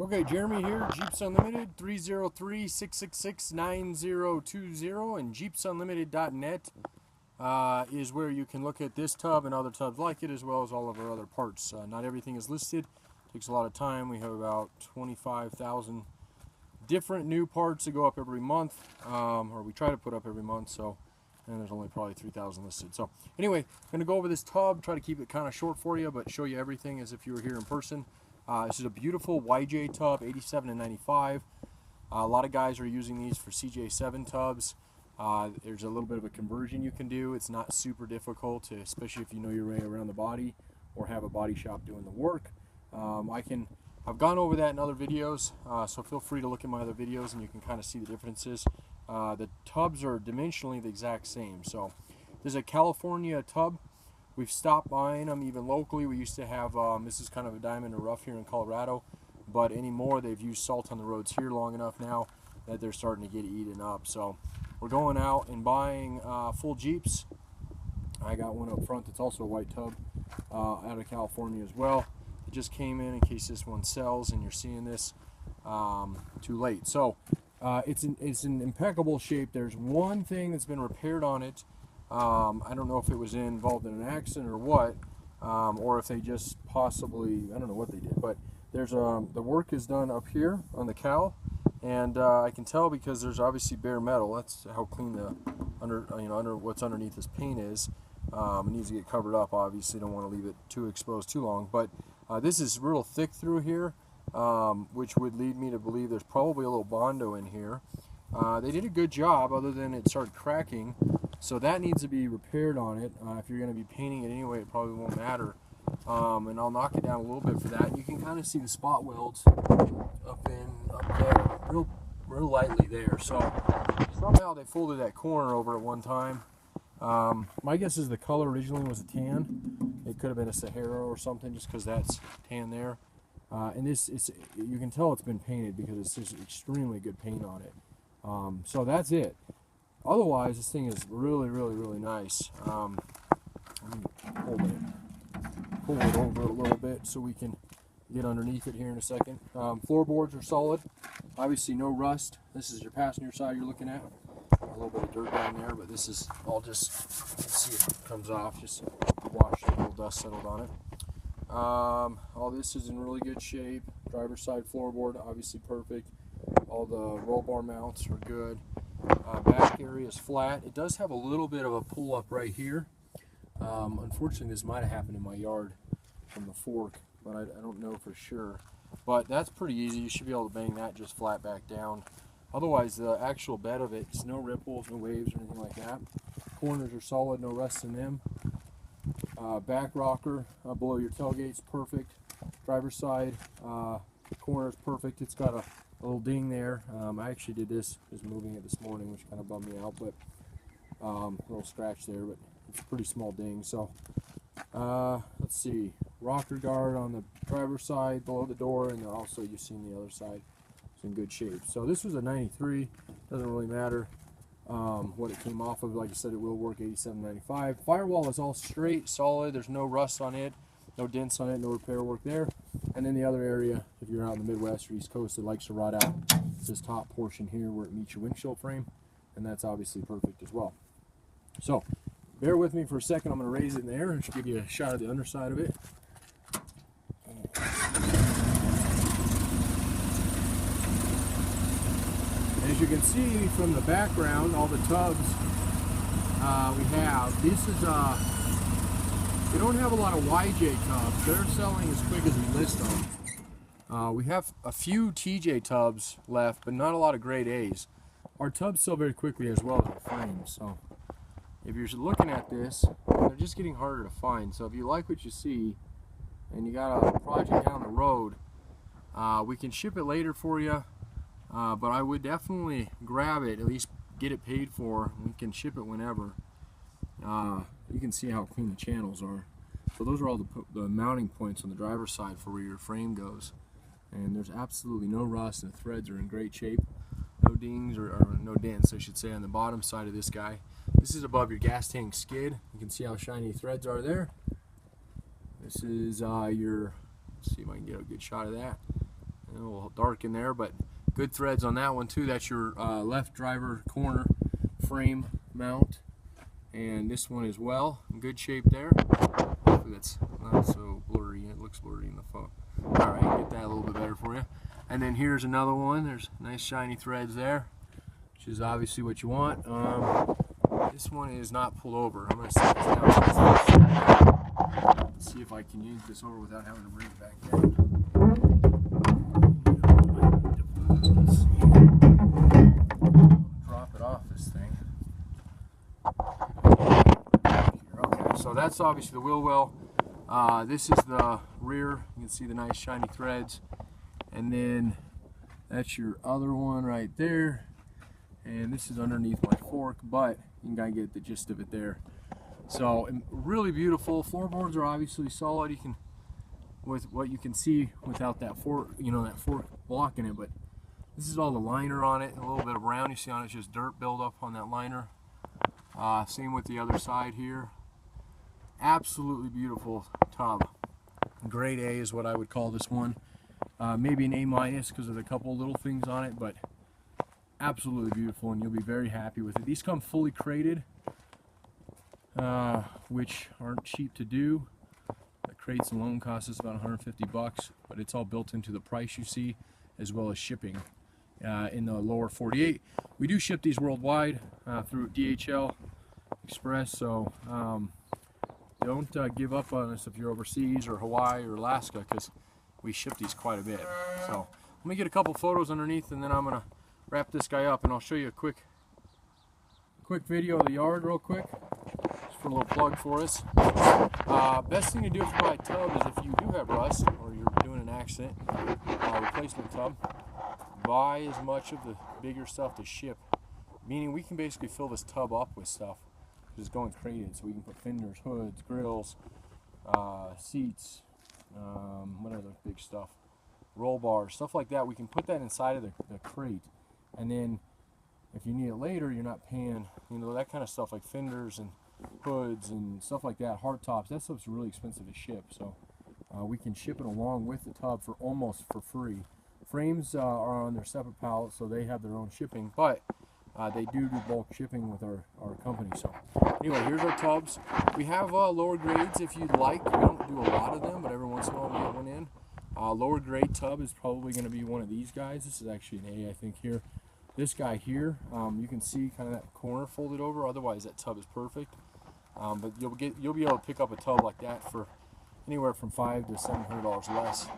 Okay, Jeremy here, Jeeps Unlimited, 303-666-9020, and jeepsunlimited.net is where you can look at this tub and other tubs like it, as well as all of our other parts. Not everything is listed. It takes a lot of time. We have about 25,000 different new parts that go up every month, or we try to put up every month, and there's only probably 3,000 listed. So anyway, I'm going to go over this tub, try to keep it kind of short for you, but show you everything as if you were here in person. This is a beautiful YJ tub, 87 and 95. A lot of guys are using these for CJ7 tubs. There's a little bit of a conversion you can do. It's not super difficult, especially if you know your way around the body or have a body shop doing the work. I've gone over that in other videos, so feel free to look at my other videos and you can kind of see the differences. The tubs are dimensionally the exact same. So there's a California tub. We've stopped buying them even locally. We used to have, this is kind of a diamond or rough here in Colorado, but anymore they've used salt on the roads here long enough now that they're starting to get eaten up. So we're going out and buying full Jeeps. I got one up front that's also a white tub out of California as well. It just came in case this one sells and you're seeing this too late. So it's in impeccable shape. There's one thing that's been repaired on it. I don't know if it was involved in an accident or what, or if they just possibly, I don't know what they did, but there's the work is done up here on the cowl, and I can tell because there's obviously bare metal. That's how clean the under what's underneath this paint is. It needs to get covered up. Obviously, don't want to leave it too exposed too long, but this is real thick through here, which would lead me to believe there's probably a little Bondo in here. They did a good job, other than it started cracking. So that needs to be repaired on it. If you're going to be painting it anyway, it probably won't matter. And I'll knock it down a little bit for that. You can kind of see the spot welds up there, real lightly there. So somehow they folded that corner over at one time. My guess is the color originally was a tan. It could have been a Sahara or something, just because that's tan there. And you can tell it's been painted because it's just extremely good paint on it. So that's it. Otherwise, this thing is really, really, really nice. Let me pull it over a little bit so we can get underneath it here in a second. Floorboards are solid. Obviously, no rust. This is your passenger side you're looking at. A little bit of dirt down there, but this is all just, let's see if it comes off. Just washed, a little dust settled on it. All this is in really good shape. Driver's side floorboard, obviously perfect. All the roll bar mounts are good. Back area is flat. It does have a little bit of a pull up right here. Unfortunately, this might have happened in my yard from the fork, but I don't know for sure. But that's pretty easy. You should be able to bang that just flat back down. Otherwise, the actual bed of it's no ripples, no waves, or anything like that. Corners are solid, no rust in them. Back rocker below your tailgate's perfect. Driver's side corner's perfect. It's got a little ding there. I actually did this, just moving it this morning, which kind of bummed me out, but a little scratch there, but it's a pretty small ding. So let's see, rocker guard on the driver's side below the door, and then also you've seen the other side. It's in good shape. So this was a 93. Doesn't really matter what it came off of. Like I said, it will work 87, 95. Firewall is all straight, solid. There's no rust on it, no dents on it, no repair work there. And then the other area, if you're out in the Midwest or East Coast, it likes to rot out. It's this top portion here where it meets your windshield frame, and that's obviously perfect as well. So bear with me for a second. I'm going to raise it in the air and just give you a shot of the underside of it. As you can see from the background, all the tubs we have, this is we don't have a lot of YJ tubs. They're selling as quick as we list them. We have a few TJ tubs left, but not a lot of grade A's. Our tubs sell very quickly as well as our frames. So if you're looking at this, they're just getting harder to find. So if you like what you see and you got a project down the road, we can ship it later for you. But I would definitely grab it, at least get it paid for. We can ship it whenever. You can see how clean the channels are. So those are all the mounting points on the driver's side for where your frame goes. And there's absolutely no rust, and the threads are in great shape. No dings or no dents, I should say, on the bottom side of this guy. This is above your gas tank skid. You can see how shiny the threads are there. This is let's see if I can get a good shot of that. a little dark in there, but good threads on that one too. That's your left driver corner frame mount, and this one as well, in good shape there. Hopefully that's not so blurry. It looks blurry in the phone. All right, get that a little bit better for you. And then here's another one. There's nice shiny threads there, which is obviously what you want. This one is not pulled over. I'm going to set this down. Let's see if I can yank this over without having to bring it back down. Drop it off this thing. Okay, so that's obviously the wheel well. This is the rear. You can see the nice shiny threads. And then that's your other one right there. And this is underneath my fork, but you can kind of get the gist of it there. So really beautiful. Floorboards are obviously solid. You can, with what you can see without that fork, you know, that fork blocking it. But this is all the liner on it. A little bit of brown you see on it, just dirt buildup on that liner. Same with the other side here. Absolutely beautiful tub. Grade A is what I would call this one. Maybe an A- because of a couple little things on it, but absolutely beautiful, and you'll be very happy with it. These come fully crated, which aren't cheap to do. The crates alone cost us about 150 bucks, but it's all built into the price you see, as well as shipping in the lower 48. We do ship these worldwide through DHL Express, so don't give up on us if you're overseas or Hawaii or Alaska, because we ship these quite a bit. So let me get a couple photos underneath, and then I'm gonna wrap this guy up, and I'll show you a quick video of the yard real quick, just for a little plug for us. Best thing to do if you buy a tub is, if you do have rust or you're doing an accident, replacement tub, buy as much of the bigger stuff to ship, meaning we can basically fill this tub up with stuff because it's going crated, so we can put fenders, hoods, grills, seats, what other big stuff, roll bars, stuff like that. We can put that inside of the crate, and then if you need it later, you're not paying, you know, that kind of stuff like fenders and hoods and stuff like that, hard tops. That stuff's really expensive to ship, so we can ship it along with the tub for almost for free. Frames are on their separate pallets, so they have their own shipping, but they do bulk shipping with our company. So anyway, here's our tubs. We have lower grades if you'd like. We don't do a lot of them, but every once in a while we get one in. Lower grade tub is probably going to be one of these guys. This is actually an A, I think, here. This guy here, you can see kind of that corner folded over. Otherwise, that tub is perfect. But you'll be able to pick up a tub like that for anywhere from $500 to $700 less,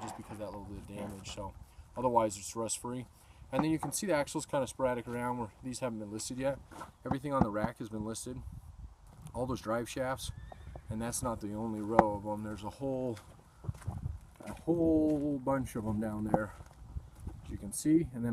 just because of that little bit of damage. So otherwise, it's rust free. And then you can see the axles kind of sporadic around where these haven't been listed yet. Everything on the rack has been listed. All those drive shafts, and that's not the only row of them. There's a whole bunch of them down there, as you can see. And then